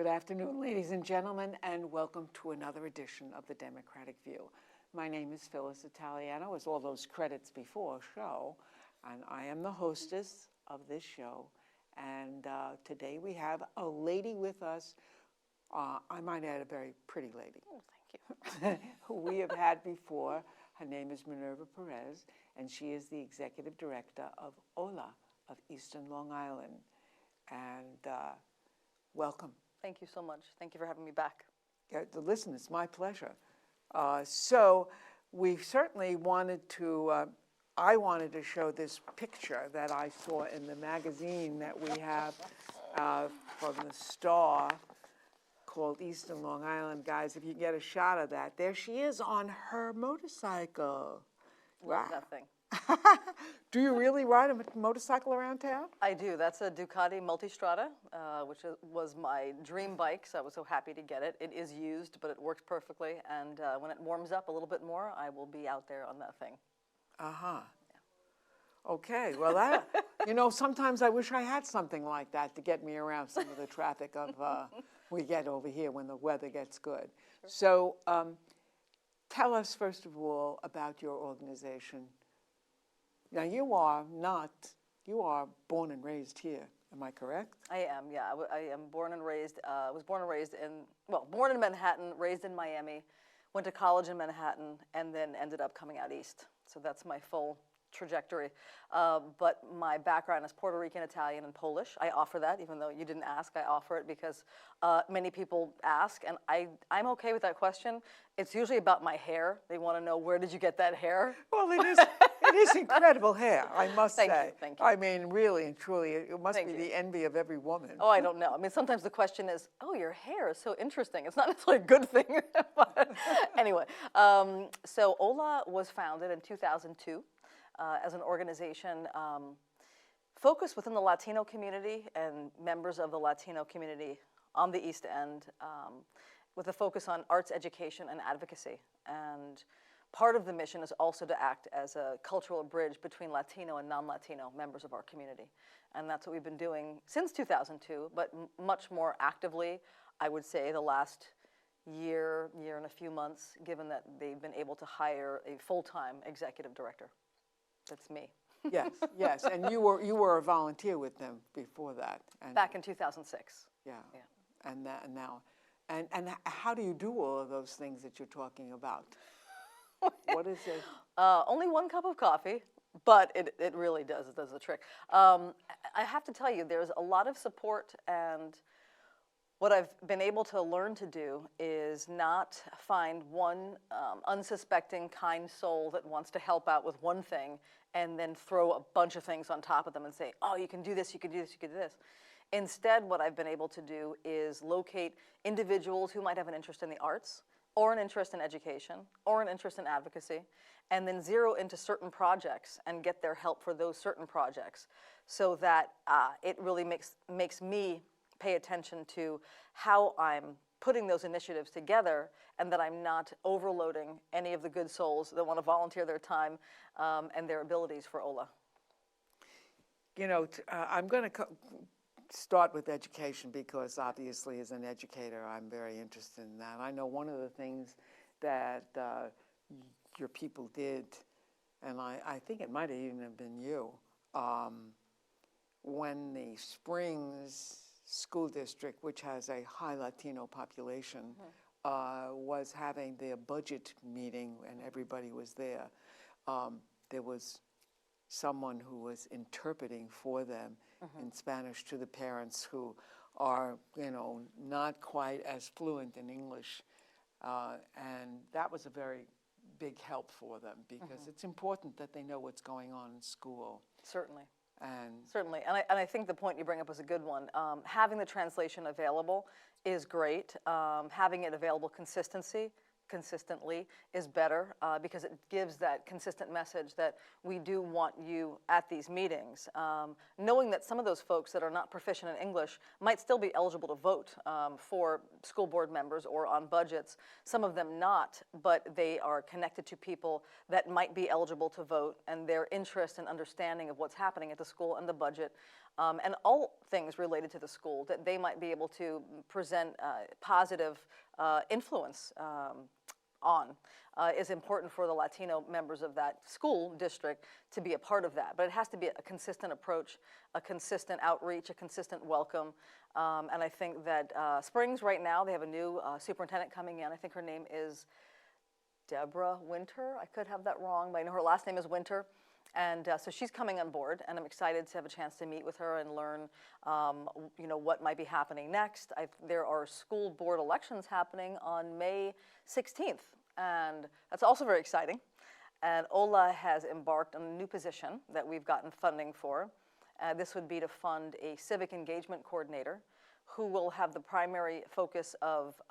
Good afternoon, ladies and gentlemen, and welcome to another edition of The Democratic View. My name is Phyllis Italiano, as all those credits before show, and I am the hostess of this show. And today we have a lady with us, I might add a very pretty lady. Oh, thank you. Who we have had before. Her name is Minerva Perez, and she is the executive director of OLA of Eastern Long Island. And welcome. Thank you so much. Thank you for having me back. Listen, it's my pleasure. So we certainly wanted to, I wanted to show this picture that I saw in the magazine that we have from the Star called Eastern Long Island. Guys, if you get a shot of that, there she is on her motorcycle. Love that thing. Do you really ride a motorcycle around town? I do. That's a Ducati Multistrada, which was my dream bike, so I was so happy to get it. It is used, but it works perfectly, and when it warms up a little bit more, I will be out there on that thing. Uh-huh. Yeah. Okay, well, that, you know, sometimes I wish I had something like that to get me around some of the traffic of we get over here when the weather gets good. Sure. So tell us, first of all, about your organization. Now, you are born and raised here, am I correct? I am, yeah. I am born and raised, born in Manhattan, raised in Miami, went to college in Manhattan, and then ended up coming out east. So that's my full trajectory. But my background is Puerto Rican, Italian, and Polish. I offer that, even though you didn't ask, I offer it because many people ask, and I'm okay with that question. It's usually about my hair. They want to know, where did you get that hair? Well, it is incredible hair, I must say. Thank you. I mean, really and truly, it must be the envy of every woman. Oh, I don't know. I mean, sometimes the question is, oh, your hair is so interesting. It's not necessarily a good thing. But anyway, so OLA was founded in 2002 as an organization focused within the Latino community and members of the Latino community on the East End with a focus on arts education and advocacy. And part of the mission is also to act as a cultural bridge between Latino and non-Latino members of our community. And that's what we've been doing since 2002, but much more actively, I would say, the last year and a few months, given that they've been able to hire a full-time executive director. That's me. Yes, and you were a volunteer with them before that. And back in 2006. Yeah. And now. And how do you do all of those things that you're talking about? What is it? Only one cup of coffee, but it really does the trick. I have to tell you, there's a lot of support, and what I've been able to learn to do is not find one unsuspecting, kind soul that wants to help out with one thing and then throw a bunch of things on top of them and say, oh, you can do this, you can do this, you can do this. Instead, what I've been able to do is locate individuals who might have an interest in the arts, or an interest in education, or an interest in advocacy, and then zero into certain projects and get their help for those certain projects, so that it really makes me pay attention to how I'm putting those initiatives together, and that I'm not overloading any of the good souls that want to volunteer their time and their abilities for OLA. You know, I'm going to start with education because obviously as an educator I'm very interested in that. I know one of the things that your people did, and I think it might have even been you, when the Springs School District, which has a high Latino population, was having their budget meeting and everybody was there. There was someone who was interpreting for them in Spanish to the parents who are, you know, not quite as fluent in English. And that was a very big help for them because it's important that they know what's going on in school. Certainly. And I think the point you bring up is a good one. Having the translation available is great. Having it available consistently is better because it gives that consistent message that we do want you at these meetings. Knowing that some of those folks that are not proficient in English might still be eligible to vote for school board members or on budgets, some of them not, but they are connected to people that might be eligible to vote, and their interest and understanding of what's happening at the school and the budget and all things related to the school that they might be able to present positive influence on is important for the Latino members of that school district to be a part of that. But it has to be a consistent approach, a consistent outreach, a consistent welcome. And I think that Springs right now, they have a new superintendent coming in. I think her name is Deborah Winter. I could have that wrong, but I know her last name is Winter. And so she's coming on board, and I'm excited to have a chance to meet with her and learn, what might be happening next. There are school board elections happening on May 16th, and that's also very exciting. And OLA has embarked on a new position that we've gotten funding for. This would be to fund a civic engagement coordinator who will have the primary focus of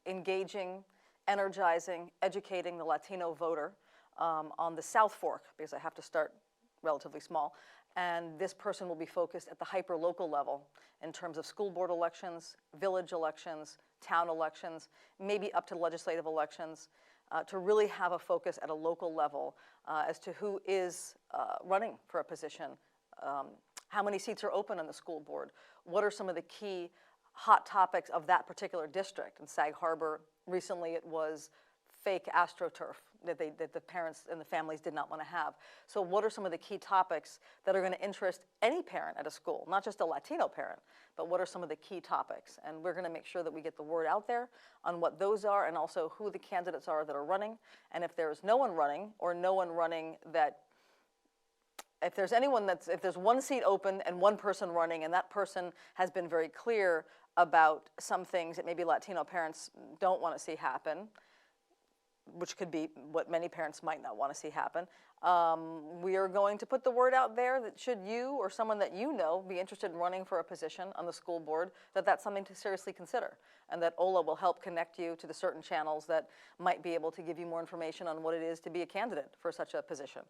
engaging, energizing, educating the Latino voter on the South Fork, because I have to start relatively small. And this person will be focused at the hyper-local level in terms of school board elections, village elections, town elections, maybe up to legislative elections, to really have a focus at a local level as to who is running for a position, how many seats are open on the school board, what are some of the key hot topics of that particular district. In Sag Harbor, recently it was fake AstroTurf that the parents and the families did not want to have. So what are some of the key topics that are going to interest any parent at a school, not just a Latino parent, but what are some of the key topics? And we're going to make sure that we get the word out there on what those are and also who the candidates are that are running. And if there's no one running or no one running that, if there's one seat open and one person running and that person has been very clear about some things that maybe Latino parents don't want to see happen, which could be what many parents might not want to see happen, we are going to put the word out there that should you or someone that you know be interested in running for a position on the school board, that's something to seriously consider, and that OLA will help connect you to the certain channels that might be able to give you more information on what it is to be a candidate for such a position.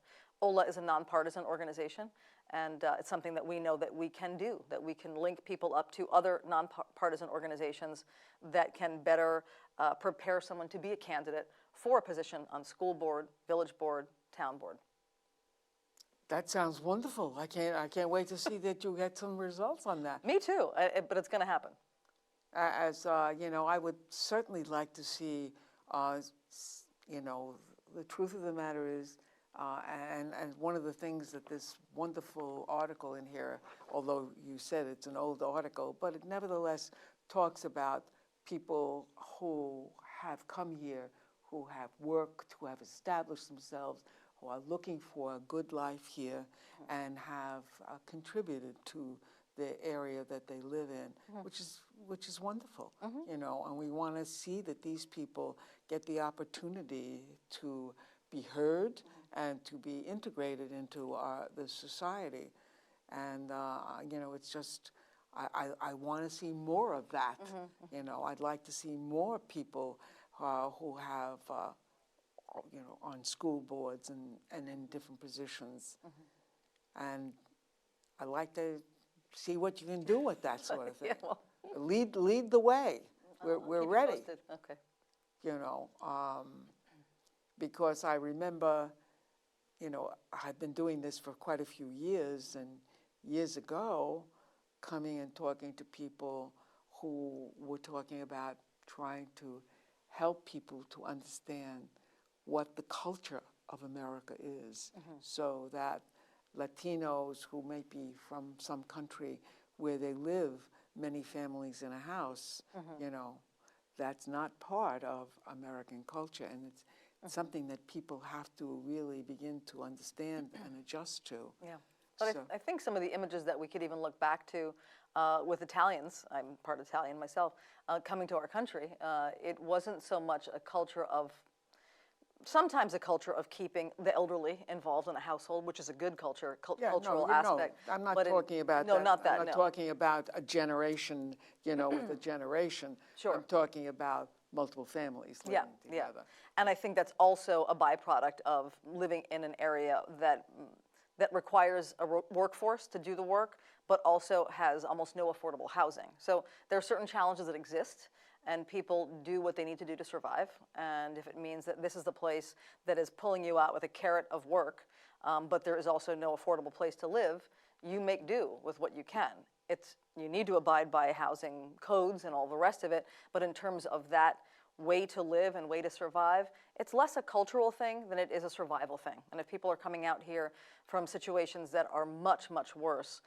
OLA is a nonpartisan organization, and it's something that we know that we can do, that we can link people up to other nonpartisan organizations that can better prepare someone to be a candidate for a position on school board, village board, town board. That sounds wonderful. I can't wait to see that you get some results on that. Me too, but it's going to happen. As I would certainly like to see, the truth of the matter is, and one of the things that this wonderful article in here, although you said it's an old article, but it nevertheless talks about people who have come here, who have worked, who have established themselves, who are looking for a good life here, and have contributed to the area that they live in, which is wonderful, and we want to see that these people get the opportunity to be heard and to be integrated into the society, and it's just I want to see more of that. I'd like to see more people who have on school boards and in different positions, and I'd like to see what you can do with that sort of thing. Yeah, well. Lead the way. We're ready. Okay. Because I remember, I've been doing this for quite a few years, and years ago, coming and talking to people who were talking about trying to help people to understand what the culture of America is, so that Latinos who may be from some country where they live many families in a house, that's not part of American culture, and it's something that people have to really begin to understand and adjust to. Yeah, but I think some of the images that we could even look back to with Italians, I'm part Italian myself, coming to our country, it wasn't so much a culture of, sometimes a culture of keeping the elderly involved in a household, which is a good culture, cultural aspect. No, I'm not talking about that. No, not that, I'm not talking about a generation, with a generation. Sure. I'm talking about multiple families living together. Yeah. And I think that's also a byproduct of living in an area that requires a workforce to do the work, but also has almost no affordable housing. So there are certain challenges that exist, and people do what they need to do to survive. And if it means that this is the place that is pulling you out with a carrot of work, but there is also no affordable place to live, you make do with what you can. You need to abide by housing codes and all the rest of it, but in terms of that way to live and way to survive, it's less a cultural thing than it is a survival thing. And if people are coming out here from situations that are much, much worse,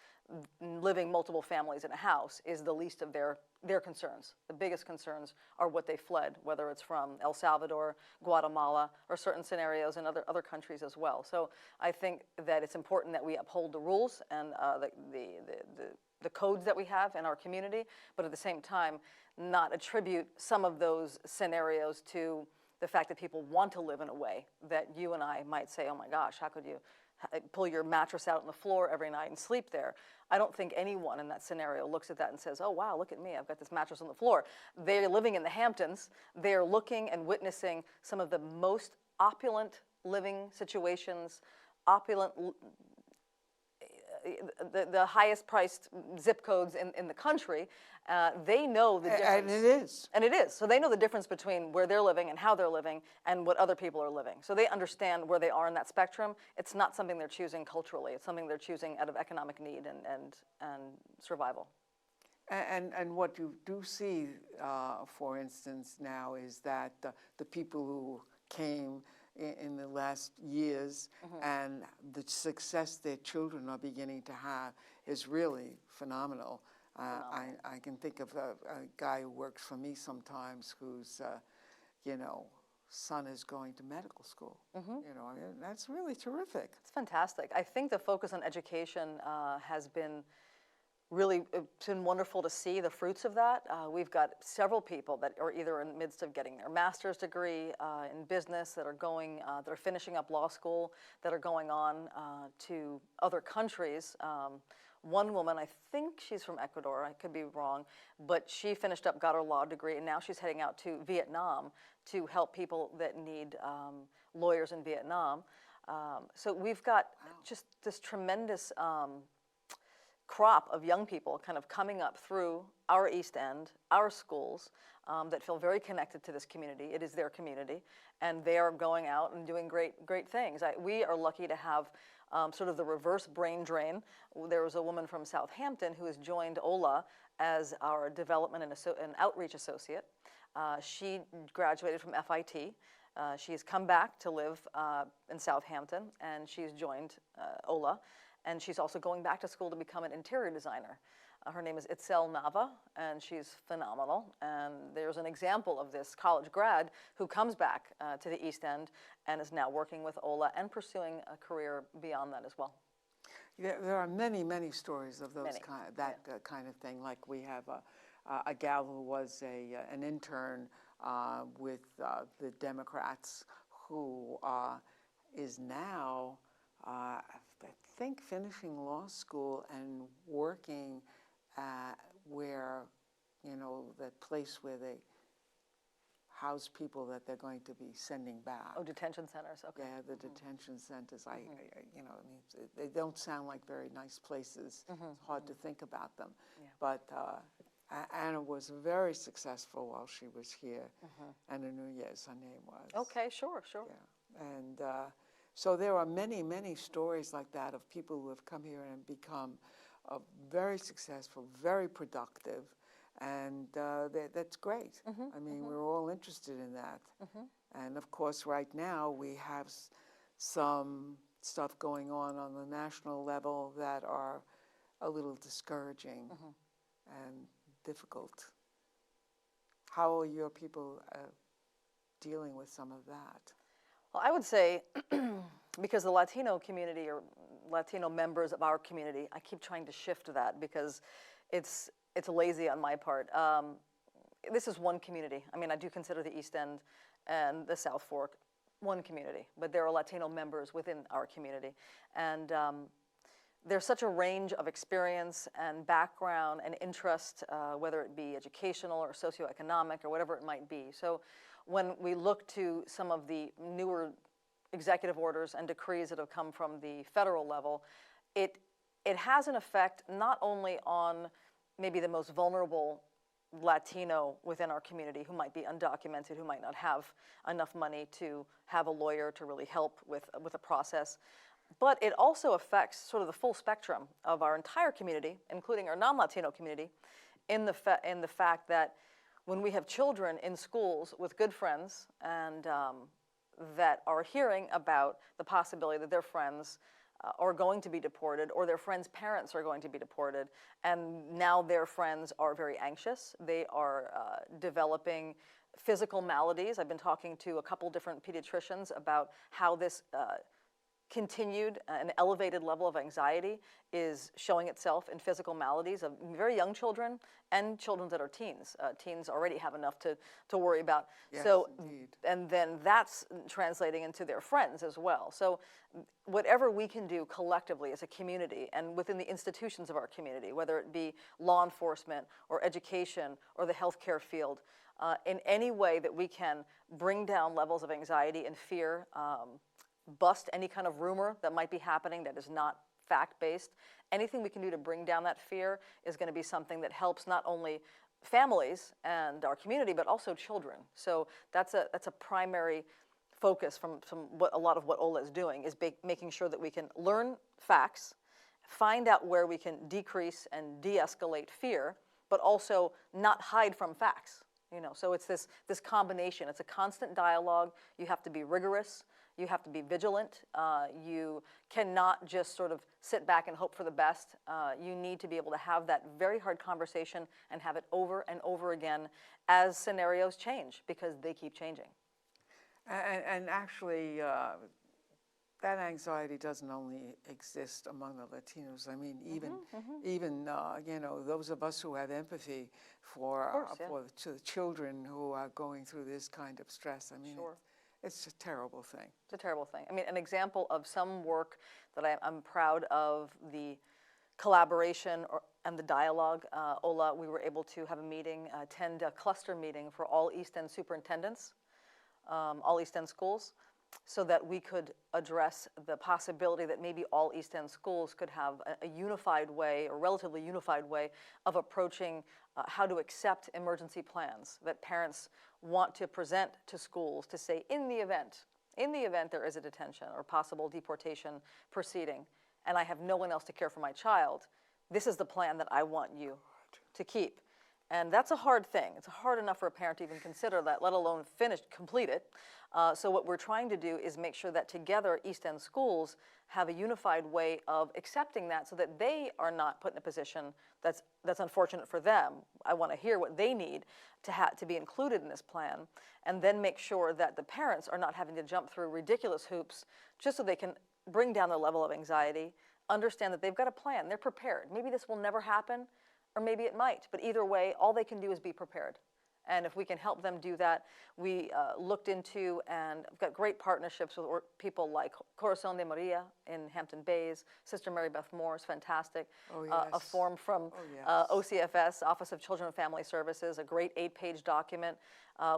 living multiple families in a house is the least of their concerns. The biggest concerns are what they fled, whether it's from El Salvador, Guatemala, or certain scenarios in other countries as well. So I think that it's important that we uphold the rules and the codes that we have in our community, but at the same time, not attribute some of those scenarios to the fact that people want to live in a way that you and I might say, oh my gosh, how could you pull your mattress out on the floor every night and sleep there? I don't think anyone in that scenario looks at that and says, oh wow, look at me, I've got this mattress on the floor. They're living in the Hamptons. They're looking and witnessing some of the most opulent living situations, the highest priced zip codes in the country. They know the difference. And it is. And it is. So they know the difference between where they're living and how they're living and what other people are living. So they understand where they are in that spectrum. It's not something they're choosing culturally. It's something they're choosing out of economic need and survival. And what you do see, for instance, now is that the people who came in the last years and the success their children are beginning to have is really phenomenal. I can think of a guy who works for me sometimes whose, son is going to medical school. That's really terrific. It's fantastic. I think the focus on education has been really, it's been wonderful to see the fruits of that. We've got several people that are either in the midst of getting their master's degree in business, that are finishing up law school, that are going on to other countries. One woman, I think she's from Ecuador, I could be wrong, but she finished up, got her law degree, and now she's heading out to Vietnam to help people that need lawyers in Vietnam. So we've got just this tremendous crop of young people kind of coming up through our East End, our schools, that feel very connected to this community. It is their community, and they are going out and doing great things. We are lucky to have sort of the reverse brain drain. There was a woman from Southampton who has joined OLA as our development and outreach associate. She graduated from FIT. She's come back to live in Southampton, and she's joined OLA. And she's also going back to school to become an interior designer. Her name is Itzel Nava, and she's phenomenal. And there's an example of this college grad who comes back to the East End and is now working with OLA and pursuing a career beyond that as well. There are many, many stories of those kind of thing. Like we have a gal who was an intern with the Democrats who is now, I think, finishing law school and working where, that place where they house people that they're going to be sending back. Oh, detention centers, okay. Yeah, the detention centers. They don't sound like very nice places. It's hard to think about them. Yeah. But Anna was very successful while she was here. Anna Nunez, her name was. Okay, sure. Yeah. And so there are many, many stories like that of people who have come here and become very successful, very productive, and that's great. I mean, we're all interested in that. And of course, right now we have some stuff going on the national level that are a little discouraging and difficult. How are your people dealing with some of that? Well, I would say, because the Latino community or Latino members of our community, I keep trying to shift that because it's lazy on my part. This is one community. I mean, I do consider the East End and the South Fork one community, but there are Latino members within our community. And there's such a range of experience and background and interest, whether it be educational or socioeconomic or whatever it might be. So when we look to some of the newer executive orders and decrees that have come from the federal level, it has an effect not only on maybe the most vulnerable Latino within our community who might be undocumented, who might not have enough money to have a lawyer to really help with a process, But it also affects sort of the full spectrum of our entire community, including our non-Latino community, in the fact that when we have children in schools with good friends and that are hearing about the possibility that their friends are going to be deported, or their friends' parents are going to be deported, and now their friends are very anxious. They are developing physical maladies. I've been talking to a couple different pediatricians about how this continued an elevated level of anxiety is showing itself in physical maladies of very young children and children that are teens. Teens already have enough to worry about. Yes, so, indeed. and then that's translating into their friends as well. So whatever we can do collectively as a community and within the institutions of our community, whether it be law enforcement or education or the healthcare field, in any way that we can bring down levels of anxiety and fear, bust any kind of rumor that might be happening that is not fact-based. Anything we can do to bring down that fear is going to be something that helps not only families and our community, but also children. So that's a primary focus from what a lot of what OLA is doing, is making sure that we can learn facts, find out where we can decrease and de-escalate fear, but also not hide from facts. So it's this combination. It's a constant dialogue. You have to be rigorous. You have to be vigilant. You cannot just sort of sit back and hope for the best. You need to be able to have that very hard conversation and have it over and over again as scenarios change, because they keep changing. And actually, that anxiety doesn't only exist among the Latinos. I mean, even those of us who have empathy for to the children who are going through this kind of stress. I mean, Sure. It's a terrible thing. It's a terrible thing. I mean, an example of some work that I'm proud of, the collaboration and the dialogue. OLA, we were able to have a meeting, attend a cluster meeting for all East End superintendents, all East End schools, so that we could address the possibility that maybe all East End schools could have a unified way, or relatively unified way, of approaching how to accept emergency plans that parents want to present to schools to say, in the event there is a detention or possible deportation proceeding, and I have no one else to care for my child, this is the plan that I want you to keep. And that's a hard thing. It's hard enough for a parent to even consider that, let alone complete it. So what we're trying to do is make sure that together East End schools have a unified way of accepting that, so that they are not put in a position that's unfortunate for them. I want to hear what they need to be included in this plan, and then make sure that the parents are not having to jump through ridiculous hoops just so they can bring down the level of anxiety, understand that they've got a plan, they're prepared. Maybe this will never happen, or maybe it might, but either way, all they can do is be prepared. And if we can help them do that, we looked into and got great partnerships with people like Corazon de Maria in Hampton Bays. Sister Mary Beth Moore is fantastic. Oh, yes. A form from OCFS, Office of Children and Family Services, a great 8-page document,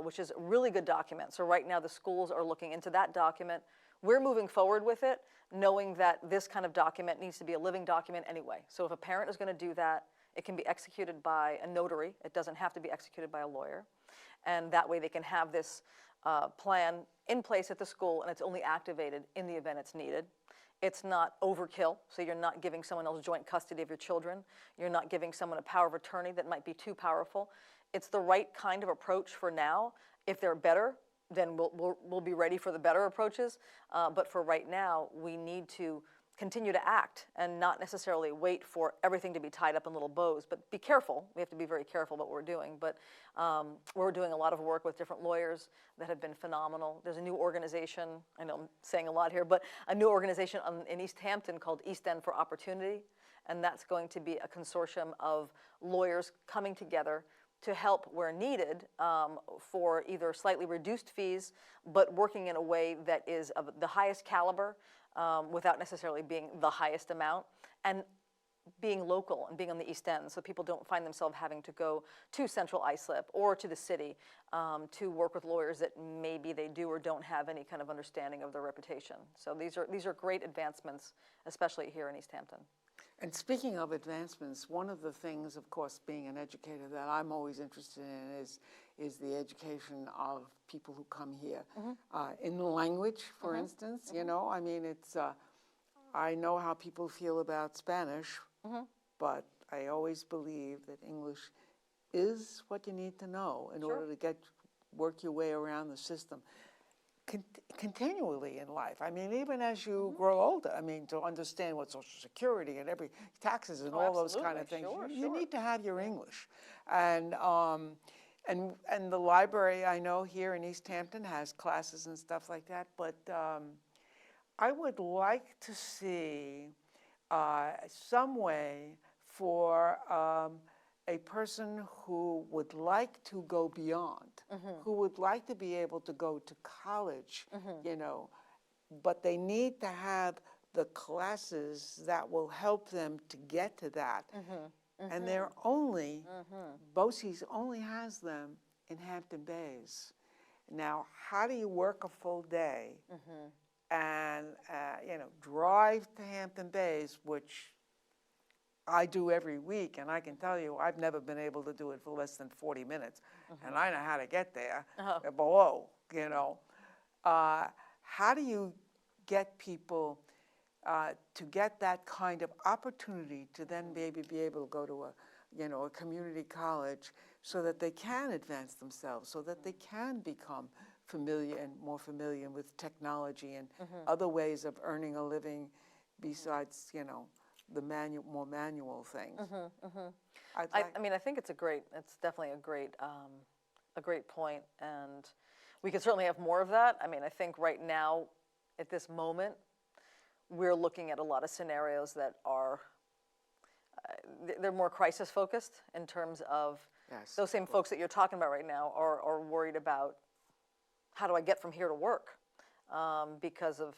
which is a really good document. So right now the schools are looking into that document. We're moving forward with it, knowing that this kind of document needs to be a living document anyway. So if a parent is going to do that, it can be executed by a notary. It doesn't have to be executed by a lawyer. And that way they can have this plan in place at the school, and it's only activated in the event it's needed. It's not overkill, so you're not giving someone else joint custody of your children. You're not giving someone a power of attorney that might be too powerful. It's the right kind of approach for now. If they're better, then we'll be ready for the better approaches. But for right now, we need to continue to act and not necessarily wait for everything to be tied up in little bows, but be careful. We have to be very careful about what we're doing. But we're doing a lot of work with different lawyers that have been phenomenal. There's a new organization, I know I'm saying a lot here, but a new organization in East Hampton called East End for Opportunity, and that's going to be a consortium of lawyers coming together to help where needed for either slightly reduced fees, but working in a way that is of the highest caliber, without necessarily being the highest amount, and being local and being on the East End, so people don't find themselves having to go to Central Islip or to the city to work with lawyers that maybe they do or don't have any kind of understanding of their reputation. So these are great advancements, especially here in East Hampton. And speaking of advancements, one of the things, of course, being an educator that I'm always interested in is the education of people who come here. In the language, for instance, I mean, it's I know how people feel about Spanish, but I always believe that English is what you need to know in order to work your way around the system continually in life. I mean, even as you grow older, I mean, to understand what Social Security and every taxes and all those kind of things, you need to have your English. And the library, I know here in East Hampton has classes and stuff like that, but I would like to see some way for a person who would like to go beyond, who would like to be able to go to college, you know, but they need to have the classes that will help them to get to that. And they're only, BOCES only has them in Hampton Bays. Now, how do you work a full day and, you know, drive to Hampton Bays, which I do every week, and I can tell you I've never been able to do it for less than 40 minutes, and I know how to get there below, you know. How do you get people to get that kind of opportunity to then maybe be able to go to a community college so that they can advance themselves, so that they can become familiar and more familiar with technology and other ways of earning a living besides, you know, the more manual things. I mean, I think it's definitely a great point, and we could certainly have more of that. I mean, I think right now, at this moment, we're looking at a lot of scenarios that are, they're more crisis focused in terms of those same folks that you're talking about right now are worried about, how do I get from here to work? Because of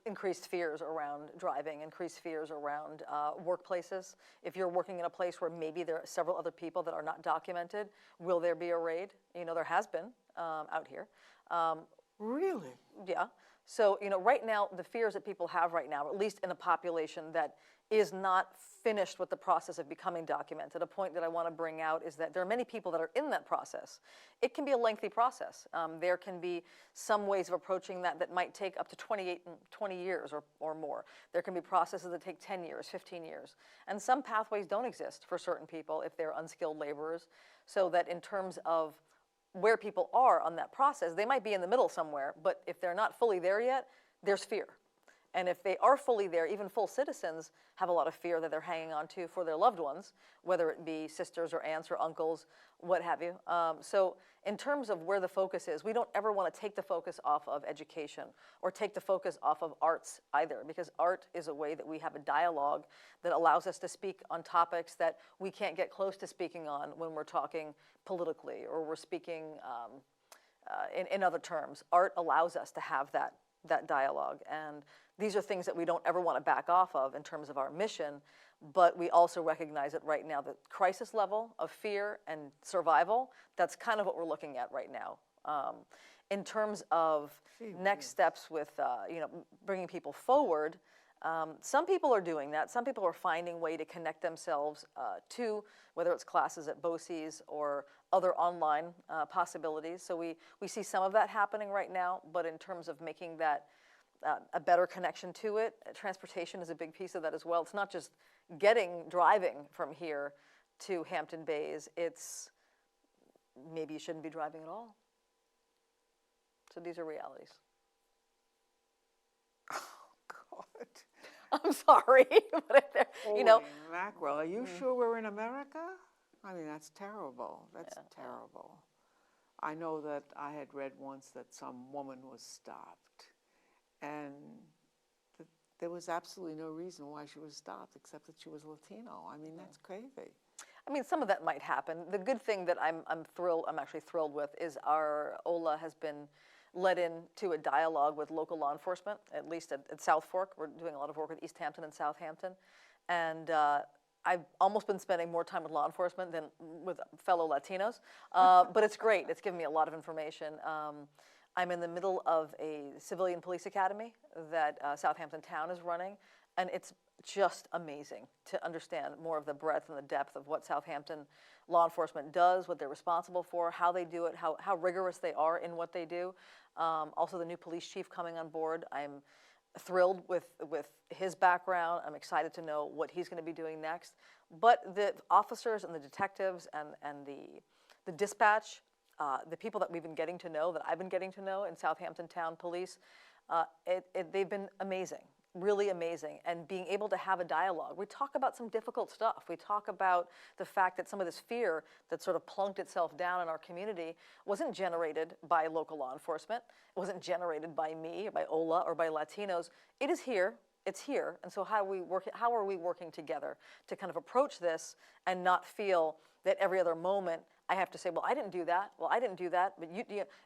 increased fears around driving, increased fears around workplaces. If you're working in a place where maybe there are several other people that are not documented, will there be a raid? You know, there has been out here. Really? Yeah. So, you know, right now, the fears that people have right now, at least in a population that is not finished with the process of becoming documented, a point that I want to bring out is that there are many people that are in that process. It can be a lengthy process. There can be some ways of approaching that might take up to 20 years or more. There can be processes that take 10 years, 15 years. And some pathways don't exist for certain people if they're unskilled laborers, so that in terms of where people are on that process, they might be in the middle somewhere, but if they're not fully there yet, there's fear. And if they are fully there, even full citizens have a lot of fear that they're hanging on to for their loved ones, whether it be sisters or aunts or uncles, what have you. So in terms of where the focus is, we don't ever want to take the focus off of education or take the focus off of arts either, because art is a way that we have a dialogue that allows us to speak on topics that we can't get close to speaking on when we're talking politically or we're speaking in other terms. Art allows us to have that dialogue, and these are things that we don't ever want to back off of in terms of our mission, but we also recognize that right now the crisis level of fear and survival, that's kind of what we're looking at right now. In terms of next steps with you know, bringing people forward, some people are doing that. Some people are finding a way to connect themselves to, whether it's classes at BOCES or other online possibilities. So we see some of that happening right now, but in terms of making that a better connection to it, transportation is a big piece of that as well. It's not just driving from here to Hampton Bays, it's maybe you shouldn't be driving at all. So these are realities. Oh, God. I'm sorry, but you know. Holy mackerel, are you sure we're in America? I mean, that's terrible. That's terrible. I know that I had read once that some woman was stopped, and there was absolutely no reason why she was stopped except that she was Latino. I mean, that's crazy. I mean, some of that might happen. The good thing that I'm actually thrilled with is our OLA has been led into a dialogue with local law enforcement, at least at South Fork. We're doing a lot of work with East Hampton and Southampton. And I've almost been spending more time with law enforcement than with fellow Latinos. But it's great. It's given me a lot of information. I'm in the middle of a civilian police academy that Southampton Town is running. And it's just amazing to understand more of the breadth and the depth of what Southampton law enforcement does, what they're responsible for, how they do it, how rigorous they are in what they do. Also the new police chief coming on board. I'm thrilled with his background. I'm excited to know what he's going to be doing next. But the officers and the detectives and the dispatch, the people that we've been getting to know, that I've been getting to know in Southampton Town Police, they've been amazing, really amazing. And being able to have a dialogue. We talk about some difficult stuff. We talk about the fact that some of this fear that sort of plunked itself down in our community wasn't generated by local law enforcement. It wasn't generated by me or by OLA or by Latinos. It is here. It's here. And so how are we working together to kind of approach this and not feel that every other moment I have to say, well, I didn't do that. Well, I didn't do that. But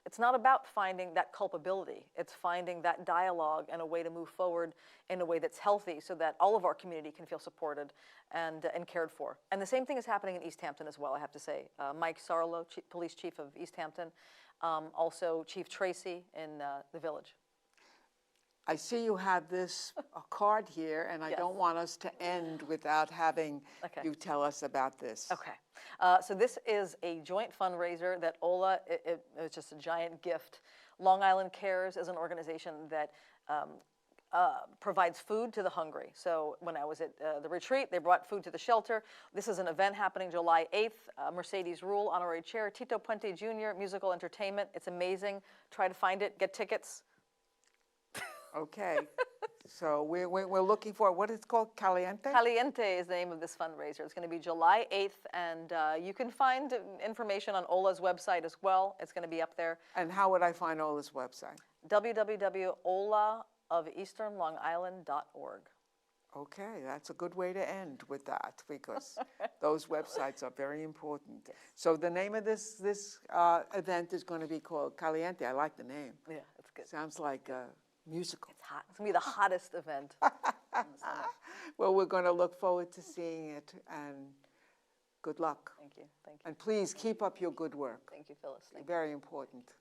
it's not about finding that culpability. It's finding that dialogue and a way to move forward in a way that's healthy so that all of our community can feel supported and cared for. And the same thing is happening in East Hampton as well, I have to say. Mike Sarlo, Police Chief of East Hampton, also Chief Tracy in the Village. I see you have this card here, and I Yes. don't want us to end without having you tell us about this. Okay. So this is a joint fundraiser that OLA, it's just a giant gift. Long Island Cares is an organization that provides food to the hungry. So when I was at the retreat, they brought food to the shelter. This is an event happening July 8th. Mercedes Rule, Honorary Chair, Tito Puente Jr., musical entertainment. It's amazing. Try to find it, get tickets. Okay. So we're looking for, what is it called, Caliente? Caliente is the name of this fundraiser. It's going to be July 8th, and you can find information on OLA's website as well. It's going to be up there. And how would I find Ola's website? www.olaofeasternlongisland.org. Okay, that's a good way to end with that, because those websites are very important. So the name of this event is going to be called Caliente. I like the name. Yeah, it's good. Sounds like a musical. It's hot. It's going to be the hottest event in the summer. Well, we're going to look forward to seeing it, and good luck. Thank you. Thank you. And please keep up your good work. Thank you, Phyllis. Thank you. Very important.